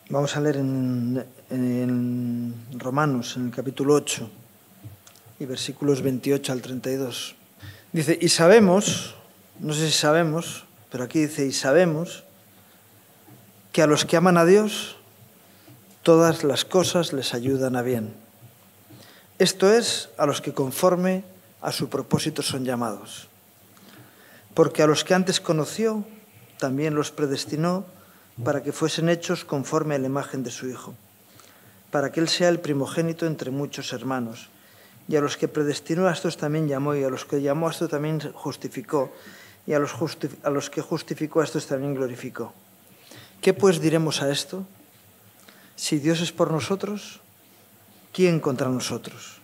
Vamos a leer en Romanos, en el capítulo 8, y versículos 28 al 32. Dice, y sabemos, no sé si sabemos, pero aquí dice, y sabemos que a los que aman a Dios, todas las cosas les ayudan a bien. Esto es, a los que conforme a su propósito son llamados. Porque a los que antes conoció, también los predestinó para que fuesen hechos conforme a la imagen de su Hijo, para que Él sea el primogénito entre muchos hermanos. Y a los que predestinó, a estos también llamó, y a los que llamó, a estos también justificó, y a los que justificó, a estos también glorificó. ¿Qué pues diremos a esto? Si Dios es por nosotros, ¿quién contra nosotros?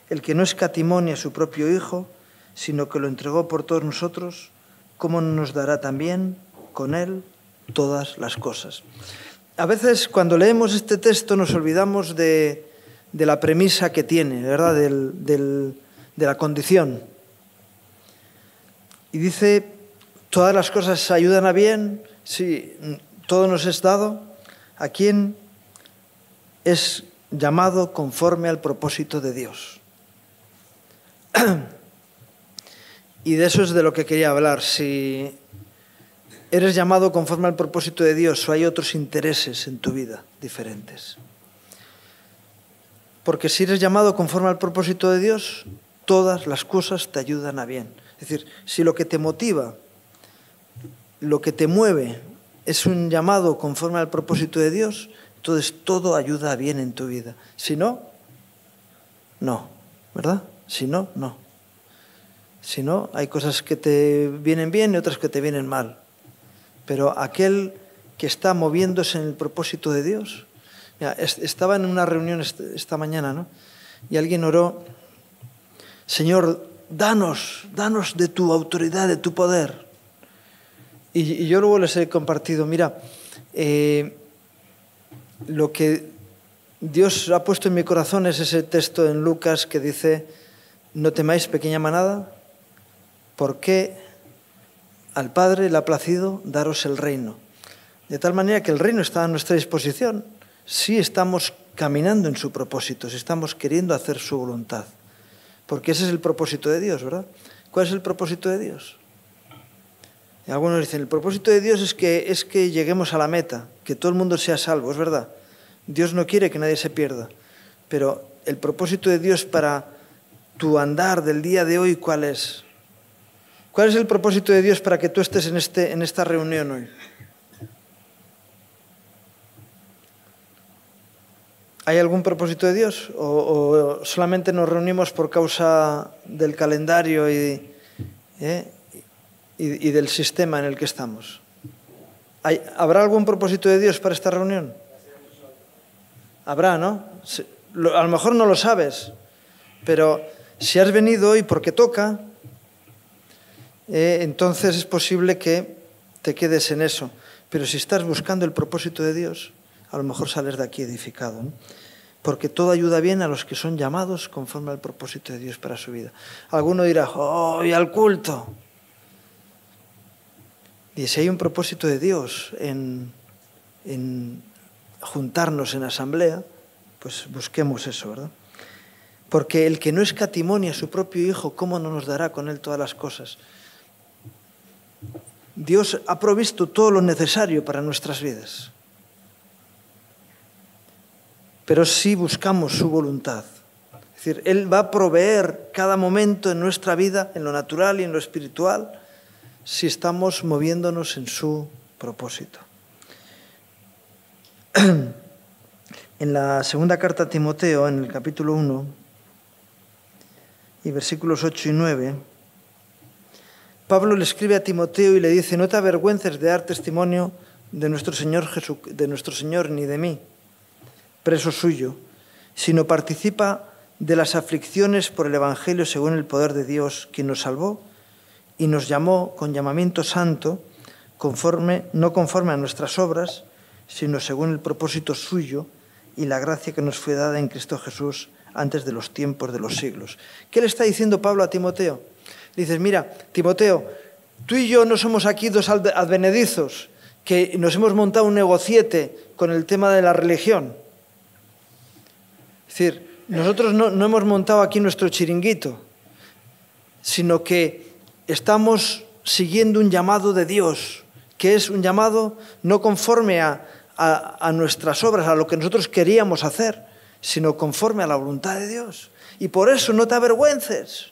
El que no escatimó ni a su propio Hijo, sino que lo entregó por todos nosotros, ¿cómo no nos dará también con Él todas las cosas? A veces cuando leemos este texto nos olvidamos de la premisa que tiene, ¿verdad? De la condición. Y dice, todas las cosas ayudan a bien, sí, todo nos es dado, a quien es llamado conforme al propósito de Dios. Y de eso es de lo que quería hablar. Si eres llamado conforme al propósito de Dios o hay otros intereses en tu vida diferentes. Porque si eres llamado conforme al propósito de Dios, todas las cosas te ayudan a bien. Es decir, si lo que te motiva, lo que te mueve, es un llamado conforme al propósito de Dios, entonces todo ayuda a bien en tu vida. Si no, no, ¿verdad? Si no, no. Si no, hay cosas que te vienen bien y otras que te vienen mal. Pero aquel que está moviéndose en el propósito de Dios... Mira, estaba en una reunión esta mañana, ¿no? Y alguien oró, Señor, danos de tu autoridad, de tu poder. Y yo luego les he compartido, mira, lo que Dios ha puesto en mi corazón es ese texto en Lucas que dice, no temáis, pequeña manada, porque al Padre le ha placido daros el reino. De tal manera que el reino está a nuestra disposición si estamos caminando en su propósito, si estamos queriendo hacer su voluntad. Porque ese es el propósito de Dios, ¿verdad? ¿Cuál es el propósito de Dios? Y algunos dicen, el propósito de Dios es que lleguemos a la meta, que todo el mundo sea salvo, es verdad. Dios no quiere que nadie se pierda. Pero el propósito de Dios para tu andar del día de hoy, ¿cuál es? ¿Cuál es el propósito de Dios para que tú estés en esta reunión hoy? ¿Hay algún propósito de Dios? ¿O solamente nos reunimos por causa del calendario y del sistema en el que estamos? ¿Habrá algún propósito de Dios para esta reunión? Habrá, ¿no? A lo mejor no lo sabes, pero si has venido hoy porque toca, entonces es posible que te quedes en eso. Pero si estás buscando el propósito de Dios, a lo mejor sales de aquí edificado, ¿no? Porque todo ayuda bien a los que son llamados conforme al propósito de Dios para su vida. Alguno dirá, ¡oh, y al culto! Y si hay un propósito de Dios en juntarnos en asamblea, pues busquemos eso, ¿verdad? Porque el que no escatimó a su propio Hijo, ¿cómo no nos dará con Él todas las cosas? Dios ha provisto todo lo necesario para nuestras vidas. Pero sí buscamos su voluntad. Es decir, Él va a proveer cada momento en nuestra vida, en lo natural y en lo espiritual, si estamos moviéndonos en su propósito. En la segunda carta a Timoteo, en el capítulo 1, y versículos 8 y 9, Pablo le escribe a Timoteo y le dice, no te avergüences de dar testimonio de nuestro Señor ni de mí, preso suyo, sino participa de las aflicciones por el Evangelio según el poder de Dios, quien nos salvó y nos llamó con llamamiento santo, no conforme a nuestras obras, sino según el propósito suyo y la gracia que nos fue dada en Cristo Jesús antes de los tiempos de los siglos. ¿Qué le está diciendo Pablo a Timoteo? Dices, mira, Timoteo, tú y yo no somos aquí dos advenedizos que nos hemos montado un negociete con el tema de la religión. Es decir, nosotros no hemos montado aquí nuestro chiringuito, sino que estamos siguiendo un llamado de Dios, que es un llamado no conforme a nuestras obras, a lo que nosotros queríamos hacer, sino conforme a la voluntad de Dios. Y por eso no te avergüences.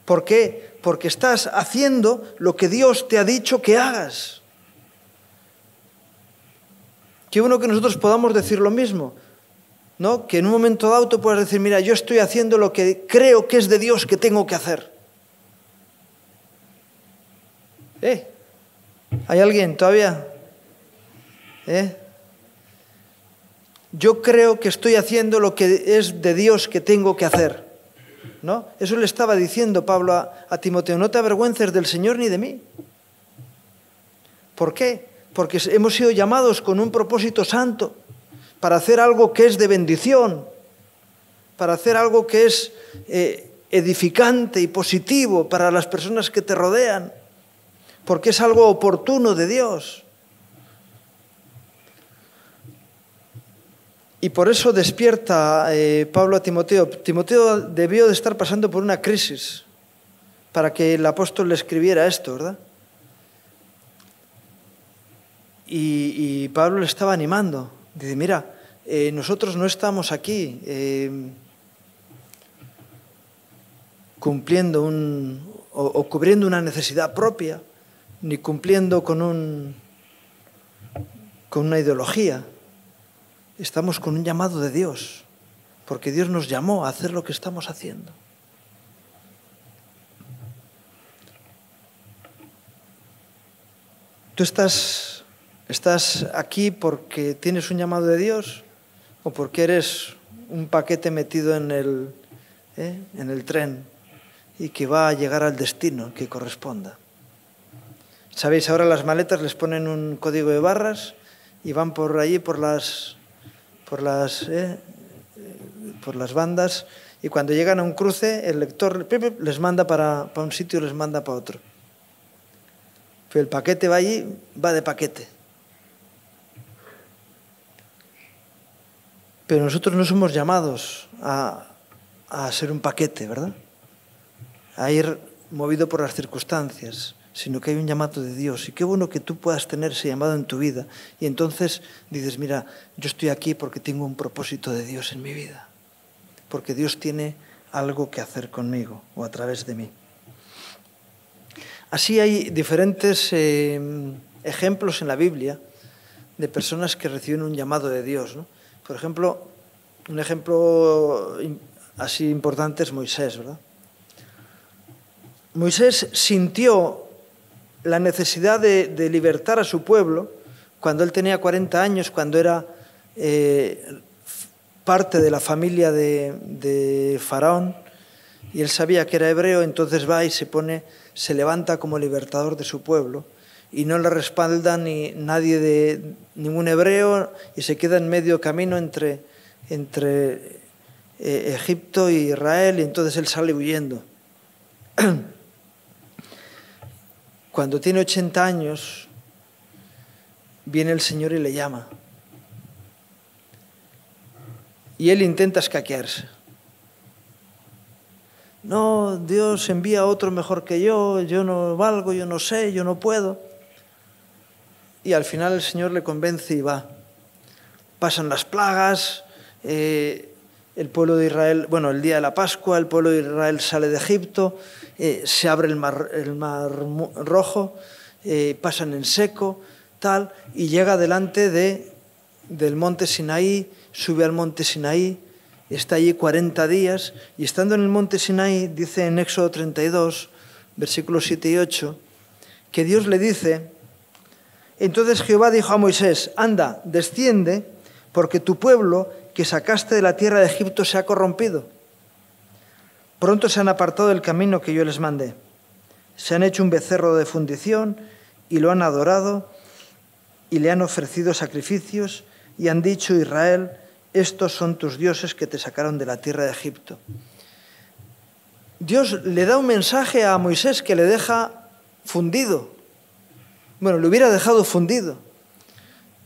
¿Por qué? Porque estás haciendo lo que Dios te ha dicho que hagas. Qué bueno que nosotros podamos decir lo mismo, ¿no? Que en un momento dado tú puedas decir, mira, yo estoy haciendo lo que creo que es de Dios que tengo que hacer. ¿Hay alguien todavía? Yo creo que estoy haciendo lo que es de Dios que tengo que hacer, ¿no? Eso le estaba diciendo Pablo a Timoteo, no te avergüences del Señor ni de mí. ¿Por qué? Porque hemos sido llamados con un propósito santo, para hacer algo que es de bendición, para hacer algo que es edificante y positivo para las personas que te rodean, porque es algo oportuno de Dios. Y por eso despierta Pablo a Timoteo. Timoteo debió de estar pasando por una crisis para que el apóstol le escribiera esto, ¿verdad? Y Pablo le estaba animando. Dice, mira, nosotros no estamos aquí cumpliendo o cubriendo una necesidad propia, ni cumpliendo con una ideología. Estamos con un llamado de Dios, porque Dios nos llamó a hacer lo que estamos haciendo. ¿Tú estás aquí porque tienes un llamado de Dios o porque eres un paquete metido en el tren y que va a llegar al destino que corresponda? ¿Sabéis? Ahora las maletas les ponen un código de barras y van por allí, por las bandas, y cuando llegan a un cruce, el lector les manda para un sitio y les manda para otro. Pero el paquete va allí, va de paquete. Pero nosotros no somos llamados a ser un paquete, ¿verdad? A ir movido por las circunstancias, sino que hay un llamado de Dios. Y qué bueno que tú puedas tener ese llamado en tu vida. Y entonces dices, mira, yo estoy aquí porque tengo un propósito de Dios en mi vida. Porque Dios tiene algo que hacer conmigo o a través de mí. Así hay diferentes ejemplos en la Biblia de personas que reciben un llamado de Dios, ¿no? Por ejemplo, un ejemplo así importante es Moisés, ¿verdad? Moisés sintió la necesidad de libertar a su pueblo cuando él tenía 40 años, cuando era parte de la familia de Faraón, y él sabía que era hebreo, entonces va y se levanta como libertador de su pueblo, y no le respalda nadie de ningún hebreo, y se queda en medio camino entre Egipto y Israel, y entonces él sale huyendo. Cuando tiene 80 años, viene el Señor y le llama. Y él intenta escaquearse. No, Dios envía a otro mejor que yo no valgo, yo no sé, yo no puedo. Y al final el Señor le convence y va. Pasan las plagas, el pueblo de Israel, el día de la Pascua, el pueblo de Israel sale de Egipto, se abre el mar rojo, pasan en seco, tal, y llega delante del monte Sinaí, sube al monte Sinaí, está allí 40 días, y estando en el monte Sinaí, dice en Éxodo 32, versículos 7 y 8, que Dios le dice, entonces Jehová dijo a Moisés, anda, desciende, porque tu pueblo que sacaste de la tierra de Egipto se ha corrompido. Pronto se han apartado del camino que yo les mandé. Se han hecho un becerro de fundición y lo han adorado y le han ofrecido sacrificios y han dicho, Israel, estos son tus dioses que te sacaron de la tierra de Egipto. Dios le da un mensaje a Moisés que le deja fundido. Bueno, lo hubiera dejado fundido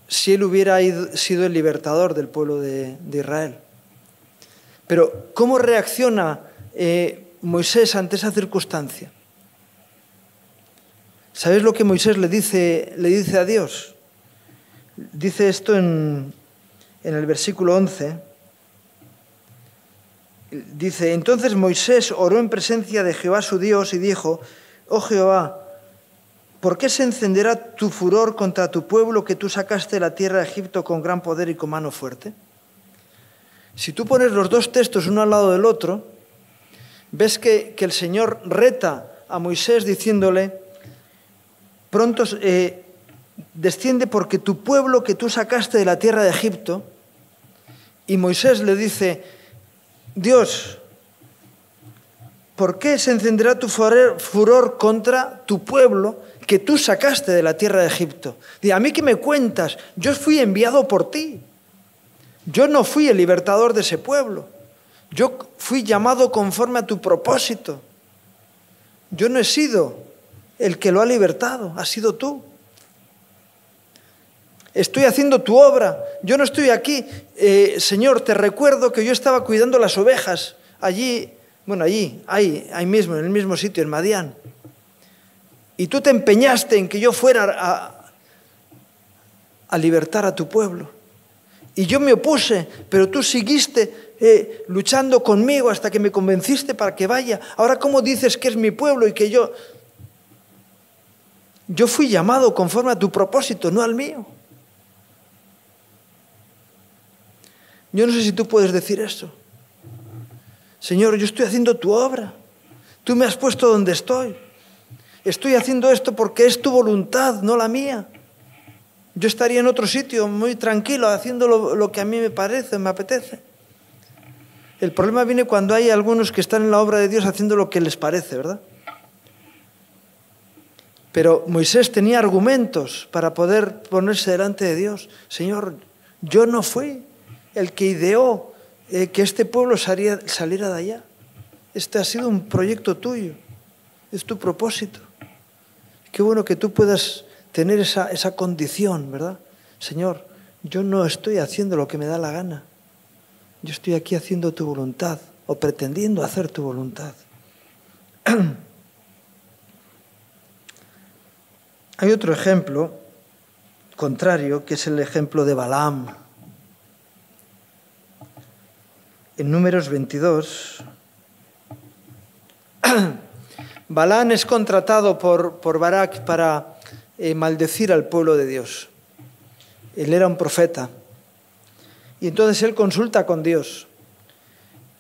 si él hubiera sido el libertador del pueblo de Israel. Pero ¿cómo reacciona Moisés ante esa circunstancia? ¿Sabéis lo que Moisés le dice a Dios? Dice esto en el versículo 11. Dice, entonces Moisés oró en presencia de Jehová su Dios y dijo, oh Jehová, ¿por qué se encenderá tu furor contra tu pueblo que tú sacaste de la tierra de Egipto con gran poder y con mano fuerte? Si tú pones los dos textos uno al lado del otro, ves que el Señor reta a Moisés diciéndole, pronto desciende porque tu pueblo que tú sacaste de la tierra de Egipto, y Moisés le dice, Dios, ¿por qué se encenderá tu furor contra tu pueblo que tú sacaste de la tierra de Egipto? Dice, ¿a mí qué me cuentas? Yo fui enviado por ti. Yo no fui el libertador de ese pueblo. Yo fui llamado conforme a tu propósito. Yo no he sido el que lo ha libertado, has sido tú. Estoy haciendo tu obra. Yo no estoy aquí. Señor, te recuerdo que yo estaba cuidando las ovejas allí, ahí mismo, en el mismo sitio, en Madián. Y tú te empeñaste en que yo fuera a libertar a tu pueblo. Y yo me opuse, pero tú seguiste luchando conmigo hasta que me convenciste para que vaya. Ahora, ¿cómo dices que es mi pueblo y que yo fui llamado conforme a tu propósito, no al mío? Yo no sé si tú puedes decir eso. Señor, yo estoy haciendo tu obra. Tú me has puesto donde estoy. Estoy haciendo esto porque es tu voluntad, no la mía. Yo estaría en otro sitio muy tranquilo haciendo lo que a mí me parece, me apetece. El problema viene cuando hay algunos que están en la obra de Dios haciendo lo que les parece, ¿verdad? Pero Moisés tenía argumentos para poder ponerse delante de Dios. Señor, yo no fui el que ideó que este pueblo saliera de allá. Este ha sido un proyecto tuyo. Es tu propósito. Qué bueno que tú puedas tener esa condición, ¿verdad? Señor, yo no estoy haciendo lo que me da la gana. Yo estoy aquí haciendo tu voluntad o pretendiendo hacer tu voluntad. Hay otro ejemplo contrario, que es el ejemplo de Balaam. En Números 22, Balaam es contratado por Barac para maldecir al pueblo de Dios. Él era un profeta. Y entonces él consulta con Dios.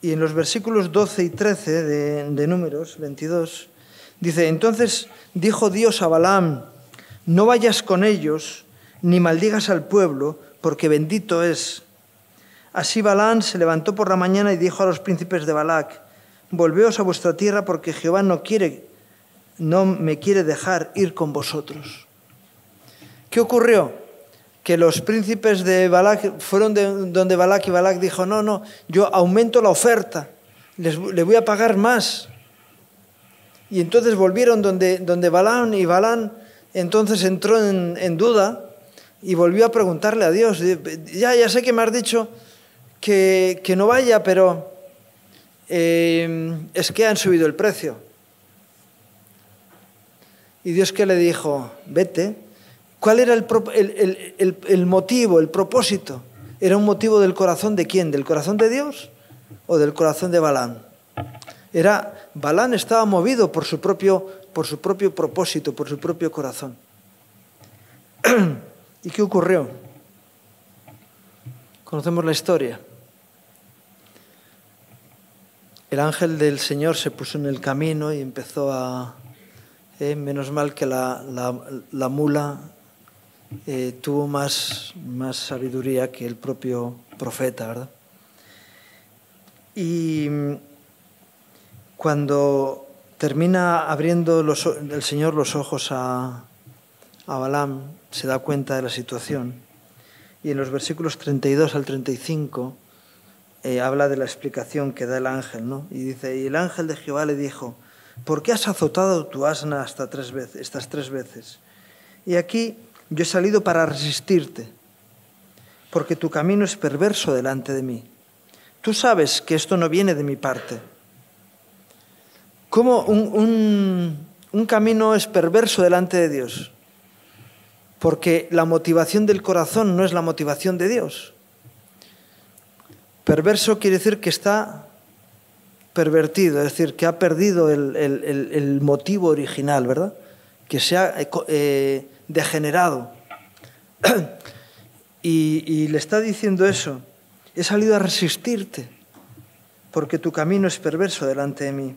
Y en los versículos 12 y 13 de Números 22, dice, entonces dijo Dios a Balaam, no vayas con ellos, ni maldigas al pueblo, porque bendito es. Así Balaam se levantó por la mañana y dijo a los príncipes de Balac, volveos a vuestra tierra porque Jehová no me quiere dejar ir con vosotros. ¿Qué ocurrió? Que los príncipes de Balac fueron donde Balac y Balac dijo, no, yo aumento la oferta, le voy a pagar más. Y entonces volvieron donde Balaam y Balaam entonces entró en duda y volvió a preguntarle a Dios, ya sé que me has dicho que no vaya, pero es que han subido el precio. Y Dios, ¿qué le dijo? Vete. ¿Cuál era el motivo, el propósito? ¿Era un motivo del corazón de quién? ¿Del corazón de Dios o del corazón de Balaam? Balaam estaba movido por su propio propósito, por su propio corazón. ¿Y qué ocurrió? Conocemos la historia. El ángel del Señor se puso en el camino y empezó menos mal que la mula tuvo más sabiduría que el propio profeta, ¿verdad? Y cuando termina abriendo el Señor los ojos a Balaam, se da cuenta de la situación. Y en los versículos 32 al 35 habla de la explicación que da el ángel, ¿no? Y dice, y el ángel de Jehová le dijo, ¿por qué has azotado tu asna estas 3 veces? Y aquí yo he salido para resistirte, porque tu camino es perverso delante de mí. Tú sabes que esto no viene de mi parte. ¿Cómo un camino es perverso delante de Dios? Porque la motivación del corazón no es la motivación de Dios. Perverso quiere decir que está pervertido, es decir, que ha perdido el motivo original, ¿verdad? Que se ha degenerado. Y le está diciendo eso. He salido a resistirte, porque tu camino es perverso delante de mí.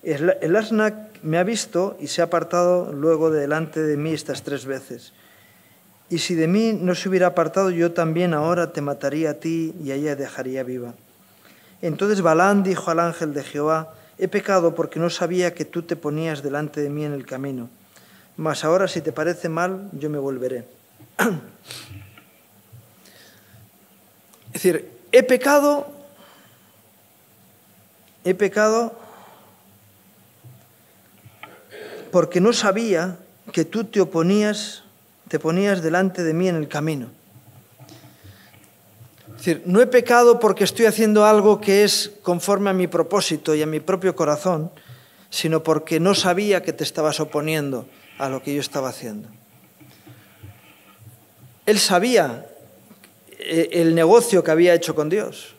El asna me ha visto y se ha apartado luego delante de mí estas 3 veces. Y si de mí no se hubiera apartado, yo también ahora te mataría a ti y a ella dejaría viva. Entonces Balaam dijo al ángel de Jehová: he pecado porque no sabía que tú te ponías delante de mí en el camino. Mas ahora, si te parece mal, yo me volveré. Es decir, he pecado porque no sabía que tú te ponías delante de mí en el camino. Es decir, no he pecado porque estoy haciendo algo que es conforme a mi propósito y a mi propio corazón, sino porque no sabía que te estabas oponiendo a lo que yo estaba haciendo. Él sabía el negocio que había hecho con Dios,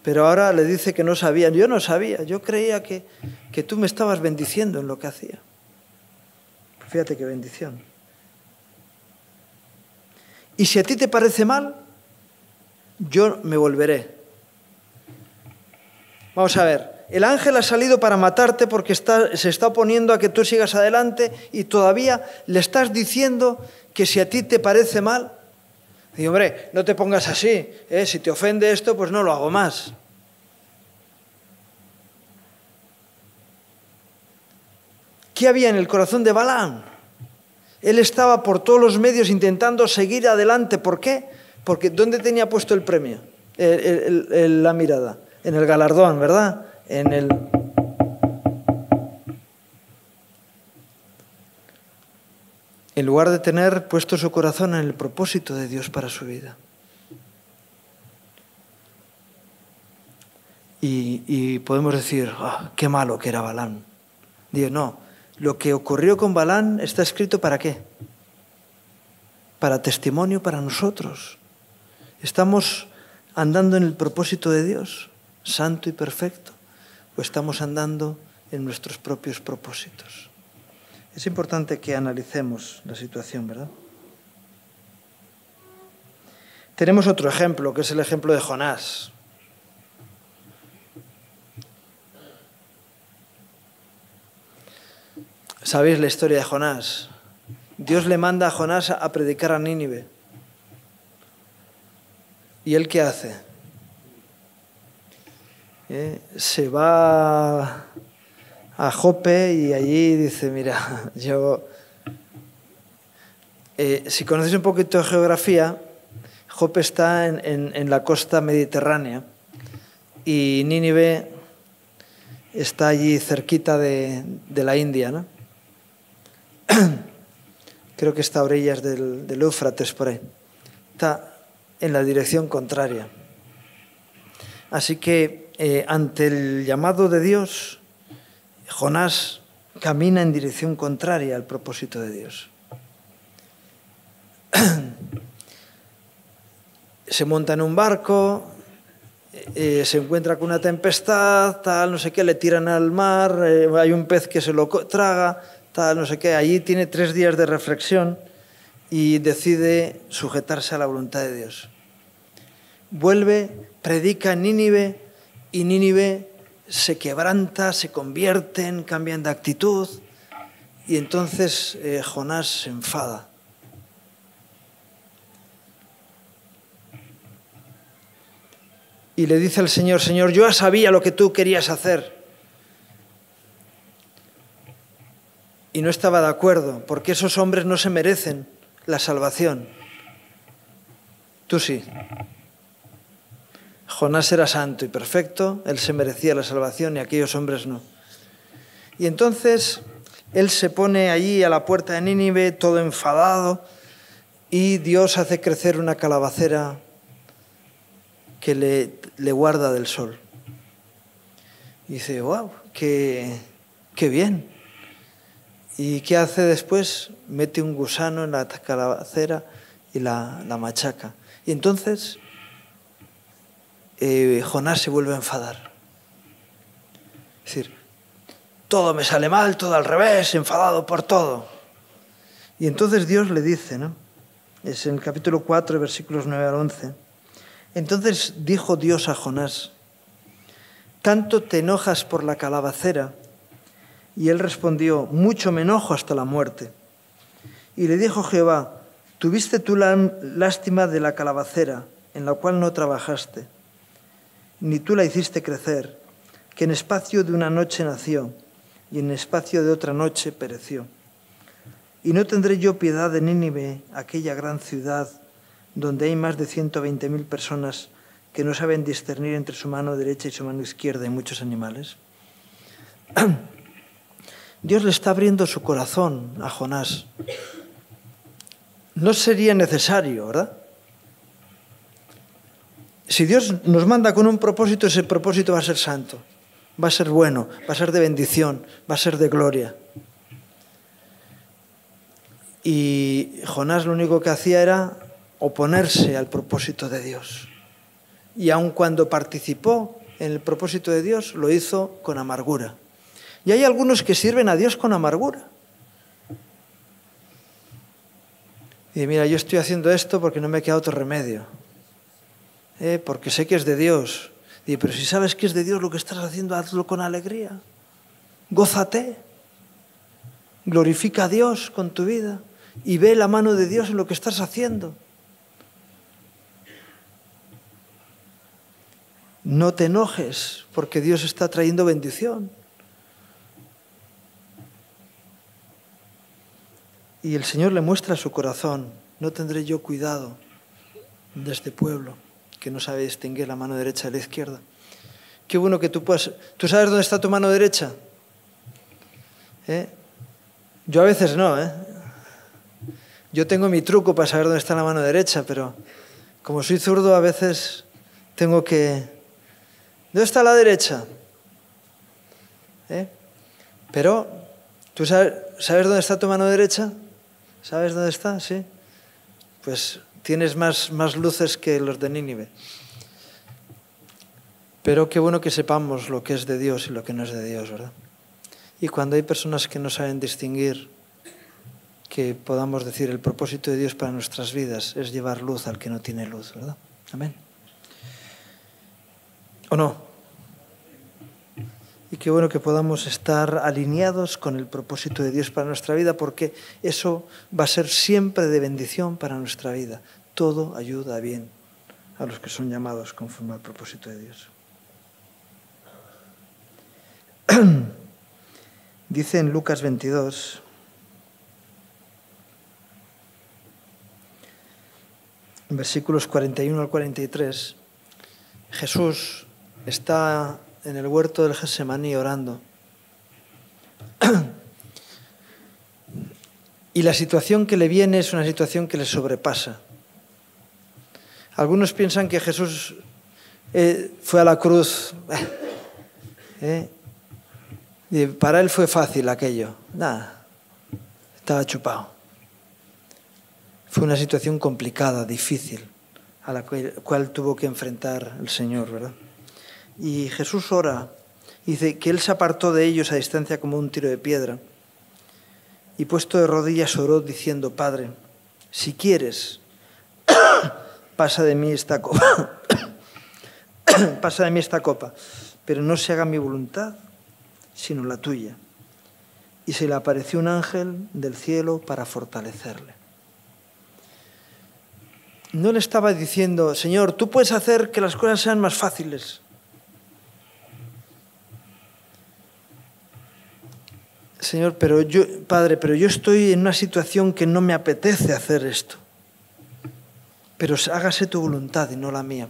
pero ahora le dice que no sabía. Yo no sabía, yo creía que tú me estabas bendiciendo en lo que hacía. Fíjate qué bendición. Y si a ti te parece mal, yo me volveré. Vamos a ver, el ángel ha salido para matarte porque se está oponiendo a que tú sigas adelante y todavía le estás diciendo que si a ti te parece mal. Y hombre, no te pongas así, si te ofende esto, pues no lo hago más. ¿Qué había en el corazón de Balaam? Él estaba por todos los medios intentando seguir adelante. ¿Por qué? Porque ¿dónde tenía puesto el premio? La mirada. En el galardón, ¿verdad? En lugar de tener puesto su corazón en el propósito de Dios para su vida. Y podemos decir, qué malo que era Balaam. Digo, no, lo que ocurrió con Balaam está escrito ¿para qué? Para testimonio para nosotros. ¿Estamos andando en el propósito de Dios, santo y perfecto, o estamos andando en nuestros propios propósitos? Es importante que analicemos la situación, ¿verdad? Tenemos otro ejemplo, que es el ejemplo de Jonás. ¿Sabéis la historia de Jonás? Dios le manda a Jonás a predicar a Nínive. ¿Y él qué hace? Se va a Jope y allí dice, mira, yo... si conocéis un poquito de geografía, Jope está en la costa mediterránea y Nínive está allí cerquita de la India, ¿no? Creo que está a orillas del Éufrates por ahí. Está en la dirección contraria. Así que ante el llamado de Dios, Jonás camina en dirección contraria al propósito de Dios. Se monta en un barco, se encuentra con una tempestad, tal, no sé qué, le tiran al mar, hay un pez que se lo traga, tal, no sé qué. Allí tiene 3 días de reflexión y decide sujetarse a la voluntad de Dios. Vuelve, predica en Nínive y Nínive se quebranta, se convierten, cambian de actitud y entonces Jonás se enfada. Y le dice al Señor, Señor, yo ya sabía lo que tú querías hacer. Y no estaba de acuerdo, porque esos hombres no se merecen la salvación. Tú sí. Jonás era santo y perfecto, él se merecía la salvación y aquellos hombres no. Y entonces él se pone allí a la puerta de Nínive, todo enfadado, y Dios hace crecer una calabacera que le guarda del sol. Y dice, wow, qué bien. ¿Y qué hace después? Mete un gusano en la calabacera y la machaca. Y entonces Jonás se vuelve a enfadar. Es decir, todo me sale mal, todo al revés, enfadado por todo. Y entonces Dios le dice, ¿no? Es en el capítulo 4, versículos 9 al 11. Entonces dijo Dios a Jonás, ¿tanto te enojas por la calabacera? Y él respondió, mucho me enojo hasta la muerte. Y le dijo Jehová, tuviste tú la lástima de la calabacera, en la cual no trabajaste, ni tú la hiciste crecer, que en espacio de una noche nació, y en espacio de otra noche pereció. Y no tendré yo piedad de Nínive, aquella gran ciudad, donde hay más de 120.000 personas que no saben discernir entre su mano derecha y su mano izquierda y muchos animales. Dios le está abriendo su corazón a Jonás. No sería necesario, ¿verdad? Si Dios nos manda con un propósito, ese propósito va a ser santo, va a ser bueno, va a ser de bendición, va a ser de gloria. Y Jonás lo único que hacía era oponerse al propósito de Dios. Y aun cuando participó en el propósito de Dios, lo hizo con amargura. Y hay algunos que sirven a Dios con amargura. Y mira, yo estoy haciendo esto porque no me queda otro remedio. Porque sé que es de Dios. Y pero si sabes que es de Dios lo que estás haciendo, hazlo con alegría. Gózate. Glorifica a Dios con tu vida. Y ve la mano de Dios en lo que estás haciendo. No te enojes porque Dios está trayendo bendición. Y el Señor le muestra su corazón. No tendré yo cuidado de este pueblo que no sabe distinguir la mano derecha de la izquierda. Qué bueno que tú puedas... ¿Tú sabes dónde está tu mano derecha? Yo a veces no, Yo tengo mi truco para saber dónde está la mano derecha, pero como soy zurdo a veces tengo que... ¿Dónde está la derecha? Pero, ¿tú sabes dónde está tu mano derecha? ¿Sabes dónde está? Sí. Pues tienes más luces que los de Nínive. Pero qué bueno que sepamos lo que es de Dios y lo que no es de Dios, ¿verdad? Y cuando hay personas que no saben distinguir, que podamos decir el propósito de Dios para nuestras vidas es llevar luz al que no tiene luz, ¿verdad? Amén. ¿O no? Y qué bueno que podamos estar alineados con el propósito de Dios para nuestra vida, porque eso va a ser siempre de bendición para nuestra vida. Todo ayuda bien a los que son llamados conforme al propósito de Dios. Dice en Lucas 22, en versículos 41 al 43, Jesús está en el huerto del Getsemaní orando. Y la situación que le viene es una situación que le sobrepasa. Algunos piensan que Jesús fue a la cruz. Y para él fue fácil aquello. Nada, estaba chupado. Fue una situación complicada, difícil, a la cual tuvo que enfrentar el Señor, ¿verdad? Y Jesús ora, dice que él se apartó de ellos a distancia como un tiro de piedra. Y puesto de rodillas oró diciendo, Padre, si quieres, pasa de mí esta copa. Pasa de mí esta copa, pero no se haga mi voluntad, sino la tuya. Y se le apareció un ángel del cielo para fortalecerle. No le estaba diciendo, Señor, tú puedes hacer que las cosas sean más fáciles. Señor, Padre, pero yo estoy en una situación que no me apetece hacer esto. Pero hágase tu voluntad y no la mía.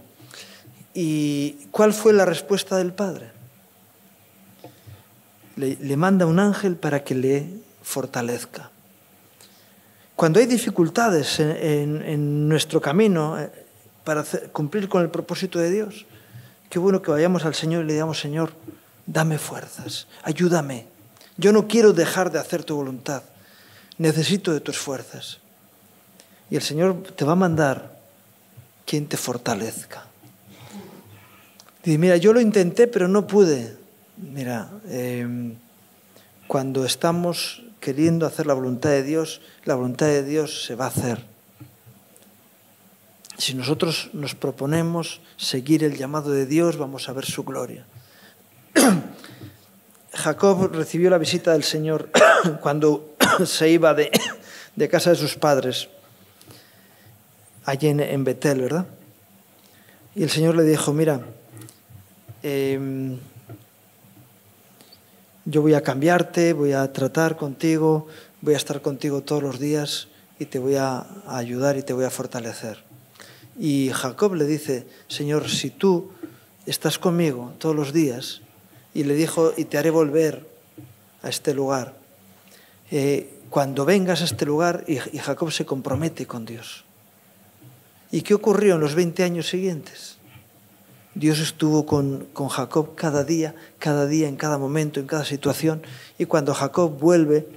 ¿Y cuál fue la respuesta del Padre? Le manda un ángel para que le fortalezca. Cuando hay dificultades en nuestro camino para cumplir con el propósito de Dios, qué bueno que vayamos al Señor y le digamos: Señor, dame fuerzas, ayúdame. Yo no quiero dejar de hacer tu voluntad, necesito de tus fuerzas. Y el Señor te va a mandar quien te fortalezca. Dice: mira, yo lo intenté, pero no pude. Mira, cuando estamos queriendo hacer la voluntad de Dios se va a hacer. Si nosotros nos proponemos seguir el llamado de Dios, vamos a ver su gloria. Jacob recibió la visita del Señor cuando se iba de casa de sus padres, allí en Betel, ¿verdad? Y el Señor le dijo: mira, yo voy a cambiarte, voy a tratar contigo, voy a estar contigo todos los días y te voy a ayudar y te voy a fortalecer. Y Jacob le dice: Señor, si tú estás conmigo todos los días, y le dijo: y te haré volver a este lugar, cuando vengas a este lugar, y Jacob se compromete con Dios. ¿Y qué ocurrió en los 20 años siguientes? Dios estuvo con Jacob cada día, en cada momento, en cada situación. Y cuando Jacob vuelve,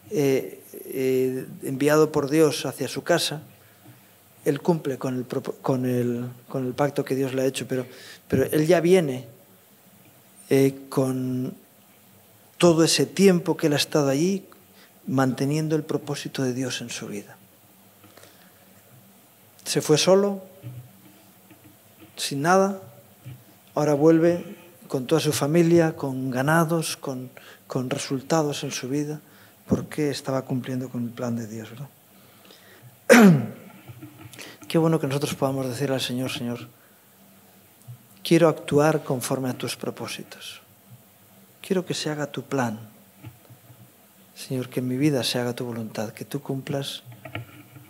enviado por Dios hacia su casa, él cumple con el pacto que Dios le ha hecho, pero él ya viene con todo ese tiempo que él ha estado allí, manteniendo el propósito de Dios en su vida. Se fue solo, sin nada. Ahora vuelve con toda su familia, con ganados, con resultados en su vida, porque estaba cumpliendo con el plan de Dios, ¿verdad? Qué bueno que nosotros podamos decirle al Señor: Señor, quiero actuar conforme a tus propósitos. Quiero que se haga tu plan. Señor, que en mi vida se haga tu voluntad, que tú cumplas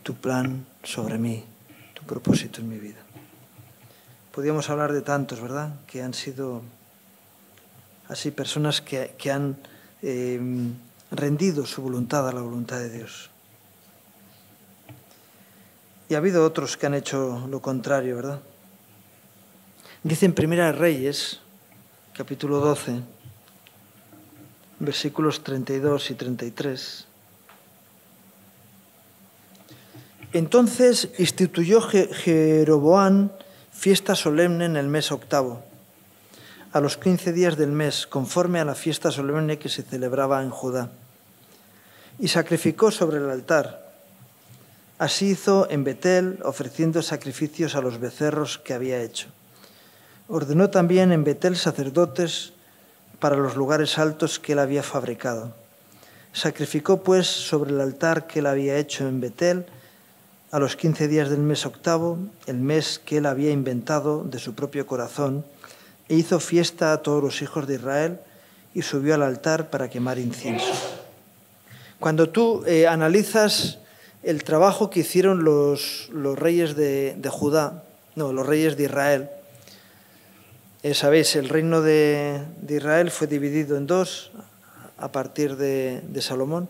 tu plan sobre mí, tu propósito en mi vida. Podríamos hablar de tantos, ¿verdad?, que han sido así personas que han rendido su voluntad a la voluntad de Dios. Y ha habido otros que han hecho lo contrario, ¿verdad? Dice en Primera de Reyes, capítulo 12, versículos 32 y 33. Entonces instituyó Jeroboam fiesta solemne en el mes octavo, a los 15 días del mes, conforme a la fiesta solemne que se celebraba en Judá, y sacrificó sobre el altar. Así hizo en Betel, ofreciendo sacrificios a los becerros que había hecho. Ordenó también en Betel sacerdotes para los lugares altos que él había fabricado. Sacrificó pues sobre el altar que él había hecho en Betel, a los 15 días del mes octavo, el mes que él había inventado de su propio corazón, e hizo fiesta a todos los hijos de Israel y subió al altar para quemar incienso. Cuando tú analizas el trabajo que hicieron los reyes de Judá, no, los reyes de Israel, sabéis, el reino de Israel fue dividido en dos a partir de Salomón,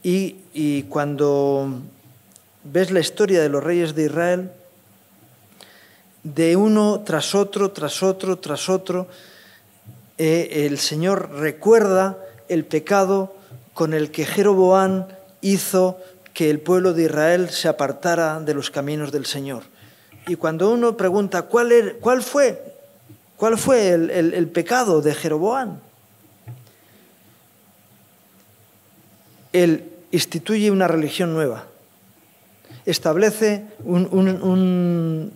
y cuando ves la historia de los reyes de Israel, de uno tras otro, el Señor recuerda el pecado con el que Jeroboam hizo que el pueblo de Israel se apartara de los caminos del Señor. Y cuando uno pregunta ¿cuál fue el pecado de Jeroboam? Él instituye una religión nueva, establece un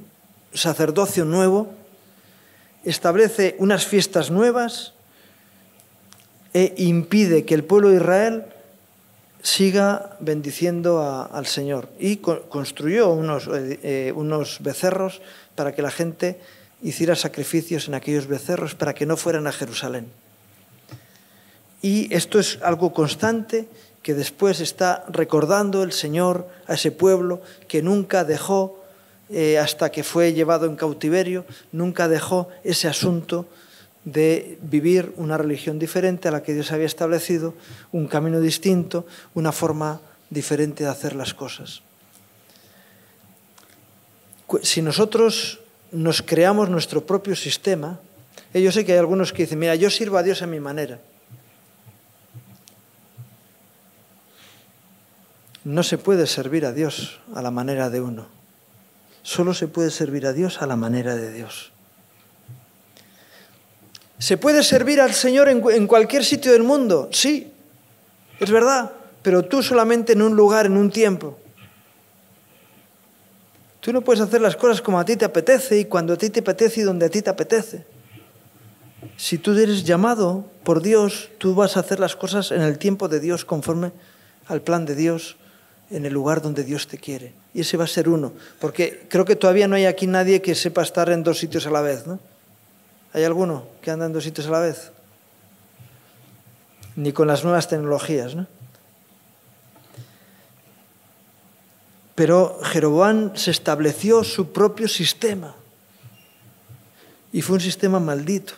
sacerdocio nuevo, establece unas fiestas nuevas e impide que el pueblo de Israel siga bendiciendo al Señor. Y construyó unos becerros para que la gente hiciera sacrificios en aquellos becerros para que no fueran a Jerusalén. Y esto es algo constante que después está recordando el Señor a ese pueblo que nunca dejó, hasta que fue llevado en cautiverio, nunca dejó ese asunto de vivir una religión diferente a la que Dios había establecido, un camino distinto, una forma diferente de hacer las cosas. Si nosotros nos creamos nuestro propio sistema, yo sé que hay algunos que dicen, mira, yo sirvo a Dios a mi manera. No se puede servir a Dios a la manera de uno. Solo se puede servir a Dios a la manera de Dios. ¿Se puede servir al Señor en cualquier sitio del mundo? Sí, es verdad, pero tú solamente en un lugar, en un tiempo. Tú no puedes hacer las cosas como a ti te apetece y cuando a ti te apetece y donde a ti te apetece. Si tú eres llamado por Dios, tú vas a hacer las cosas en el tiempo de Dios, conforme al plan de Dios, en el lugar donde Dios te quiere. Y ese va a ser uno, porque creo que todavía no hay aquí nadie que sepa estar en 2 sitios a la vez, ¿no? ¿Hay alguno que anda en 2 sitios a la vez? Ni con las nuevas tecnologías, ¿no? Pero Jeroboam se estableció su propio sistema. Y fue un sistema maldito.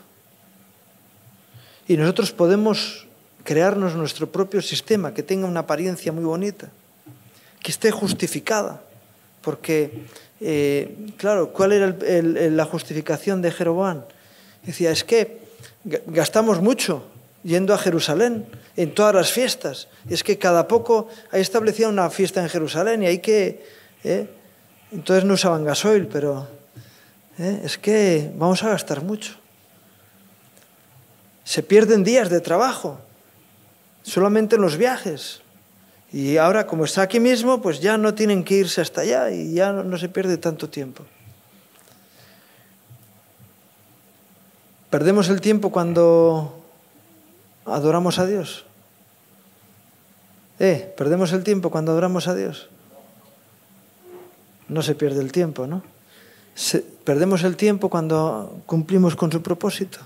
Y nosotros podemos crearnos nuestro propio sistema, que tenga una apariencia muy bonita, que esté justificada. Porque, claro, ¿cuál era la justificación de Jeroboam? Decía, es que gastamos mucho yendo a Jerusalén en todas las fiestas. Es que cada poco hay establecida una fiesta en Jerusalén y hay que... Entonces no usaban gasoil, pero es que vamos a gastar mucho. Se pierden días de trabajo, solamente en los viajes. Y ahora, como está aquí mismo, pues ya no tienen que irse hasta allá y ya no se pierde tanto tiempo. ¿Perdemos el tiempo cuando adoramos a Dios? ¿Perdemos el tiempo cuando adoramos a Dios? No se pierde el tiempo, ¿no? ¿Perdemos el tiempo cuando cumplimos con su propósito?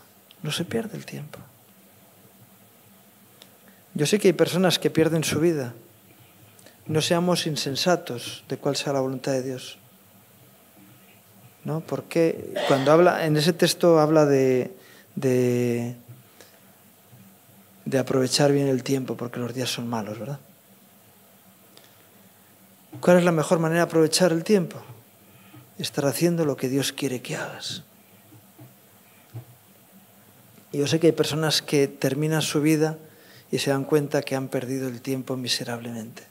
No se pierde el tiempo. Yo sé que hay personas que pierden su vida. No seamos insensatos de cuál sea la voluntad de Dios, ¿no? Porque cuando habla, en ese texto habla de aprovechar bien el tiempo, porque los días son malos, ¿verdad? ¿Cuál es la mejor manera de aprovechar el tiempo? Estar haciendo lo que Dios quiere que hagas. Y yo sé que hay personas que terminan su vida y se dan cuenta que han perdido el tiempo miserablemente.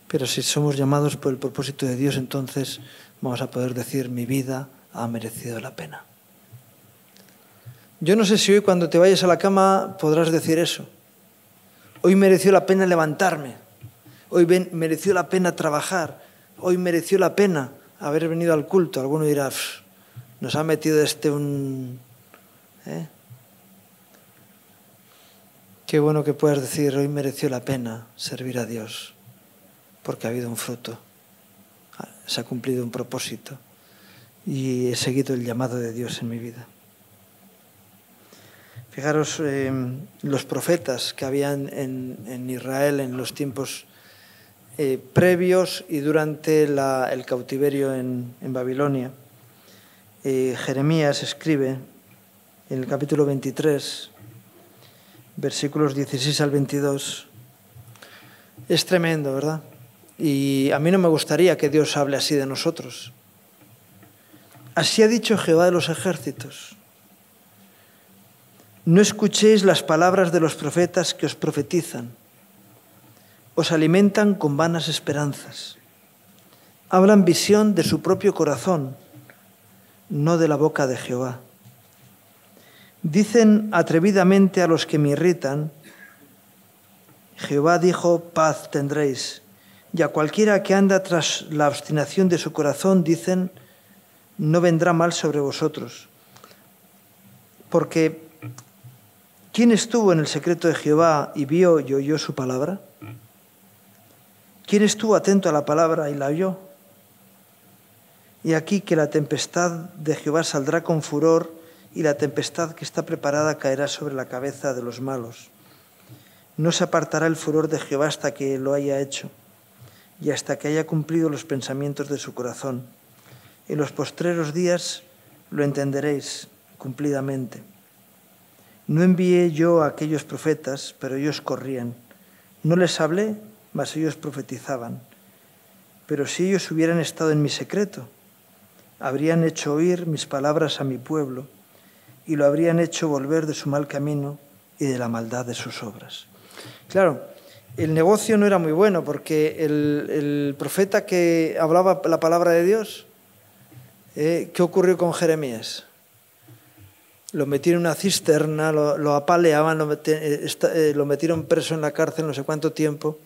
Pero si somos llamados por el propósito de Dios, entonces vamos a poder decir, mi vida ha merecido la pena. Yo no sé si hoy cuando te vayas a la cama podrás decir eso. Hoy mereció la pena levantarme. Hoy mereció la pena trabajar. Hoy mereció la pena haber venido al culto. Alguno dirá, nos ha metido un... Qué bueno que puedas decir, hoy mereció la pena servir a Dios, porque ha habido un fruto, se ha cumplido un propósito y he seguido el llamado de Dios en mi vida. Fijaros, los profetas que habían en Israel en los tiempos previos y durante el cautiverio en Babilonia. Jeremías escribe en el capítulo 23, versículos 16 al 22. Es tremendo, ¿verdad? Y a mí no me gustaría que Dios hable así de nosotros. Así ha dicho Jehová de los ejércitos. No escuchéis las palabras de los profetas que os profetizan. Os alimentan con vanas esperanzas. Hablan visión de su propio corazón, no de la boca de Jehová. Dicen atrevidamente a los que me irritan, Jehová dijo, paz tendréis. Y a cualquiera que anda tras la obstinación de su corazón, dicen, no vendrá mal sobre vosotros. Porque, ¿quién estuvo en el secreto de Jehová y vio y oyó su palabra? ¿Quién estuvo atento a la palabra y la oyó? Y aquí que la tempestad de Jehová saldrá con furor y la tempestad que está preparada caerá sobre la cabeza de los malos. No se apartará el furor de Jehová hasta que lo haya hecho y hasta que haya cumplido los pensamientos de su corazón. En los postreros días lo entenderéis cumplidamente. No envié yo a aquellos profetas, pero ellos corrían. No les hablé, mas ellos profetizaban. Pero si ellos hubieran estado en mi secreto, habrían hecho oír mis palabras a mi pueblo y lo habrían hecho volver de su mal camino y de la maldad de sus obras. Claro, el negocio no era muy bueno porque el profeta que hablaba la palabra de Dios, ¿qué ocurrió con Jeremías? Lo metieron en una cisterna, lo apaleaban, lo metieron preso en la cárcel no sé cuánto tiempo.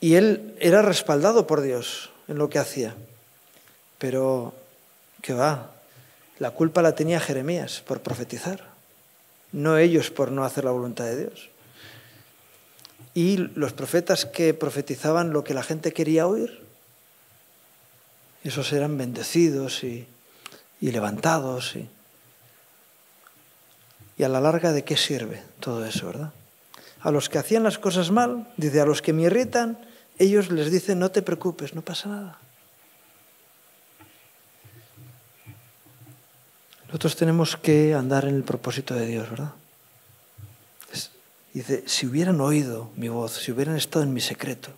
Y él era respaldado por Dios en lo que hacía. Pero, ¿qué va? La culpa la tenía Jeremías por profetizar, no ellos por no hacer la voluntad de Dios. Y los profetas que profetizaban lo que la gente quería oír, esos eran bendecidos y levantados. Y a la larga, ¿de qué sirve todo eso, verdad? A los que hacían las cosas mal, dice, a los que me irritan, ellos les dicen, no te preocupes, no pasa nada. Nosotros tenemos que andar en el propósito de Dios, ¿verdad? Dice, si hubieran oído mi voz, si hubieran estado en mi secreto,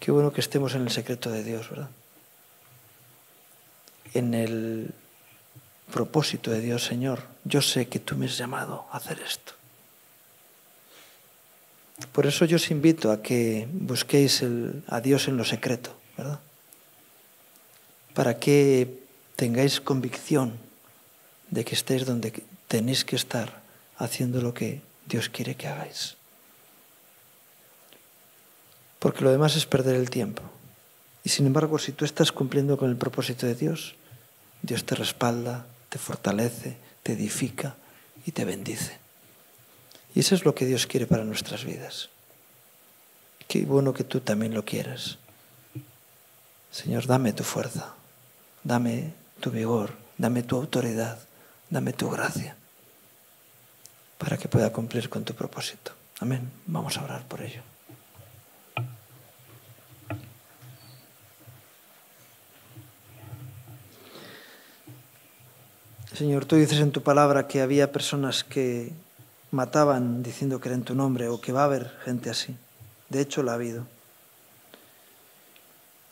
qué bueno que estemos en el secreto de Dios, ¿verdad? En el propósito de Dios, Señor, yo sé que tú me has llamado a hacer esto. Por eso yo os invito a que busquéis a Dios en lo secreto, ¿verdad? Para que tengáis convicción de que estéis donde tenéis que estar haciendo lo que Dios quiere que hagáis. Porque lo demás es perder el tiempo. Y sin embargo, si tú estás cumpliendo con el propósito de Dios, Dios te respalda, te fortalece, te edifica y te bendice. Y eso es lo que Dios quiere para nuestras vidas. Qué bueno que tú también lo quieras. Señor, dame tu fuerza, dame tu vigor, dame tu autoridad, dame tu gracia, para que pueda cumplir con tu propósito. Amén. Vamos a orar por ello. Señor, tú dices en tu palabra que había personas que mataban diciendo que era en tu nombre, o que va a haber gente así. De hecho, la ha habido.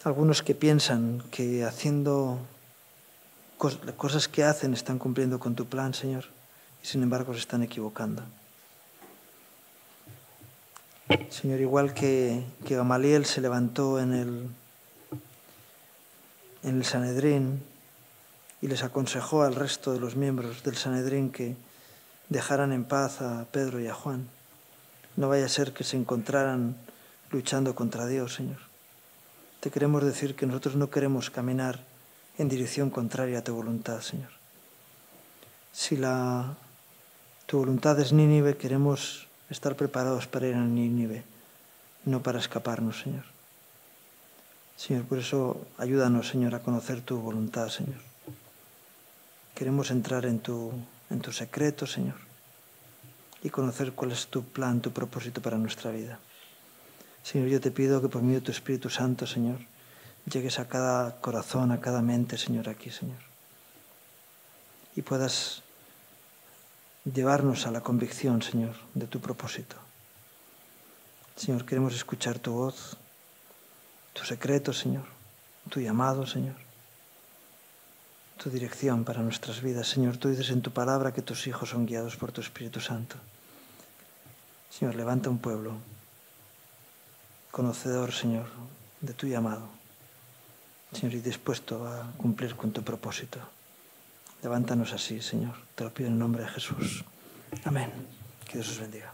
Algunos que piensan que haciendo cosas que hacen están cumpliendo con tu plan, Señor, y sin embargo se están equivocando. Señor, igual que Gamaliel se levantó en el Sanedrín y les aconsejó al resto de los miembros del Sanedrín que dejaran en paz a Pedro y a Juan. No vaya a ser que se encontraran luchando contra Dios, Señor. Te queremos decir que nosotros no queremos caminar en dirección contraria a tu voluntad, Señor. Si tu voluntad es Nínive, queremos estar preparados para ir a Nínive, no para escaparnos, Señor. Señor, por eso ayúdanos, Señor, a conocer tu voluntad, Señor. Queremos entrar en tu secreto, Señor, y conocer cuál es tu plan, tu propósito para nuestra vida. Señor, yo te pido que por medio de tu Espíritu Santo, Señor, llegues a cada corazón, a cada mente, Señor, aquí, Señor, y puedas llevarnos a la convicción, Señor, de tu propósito. Señor, queremos escuchar tu voz, tu secreto, Señor, tu llamado, Señor, tu dirección para nuestras vidas. Señor, tú dices en tu palabra que tus hijos son guiados por tu Espíritu Santo. Señor, levanta un pueblo conocedor, Señor, de tu llamado, Señor, y dispuesto a cumplir con tu propósito. Levántanos así, Señor. Te lo pido en el nombre de Jesús. Amén. Que Dios os bendiga.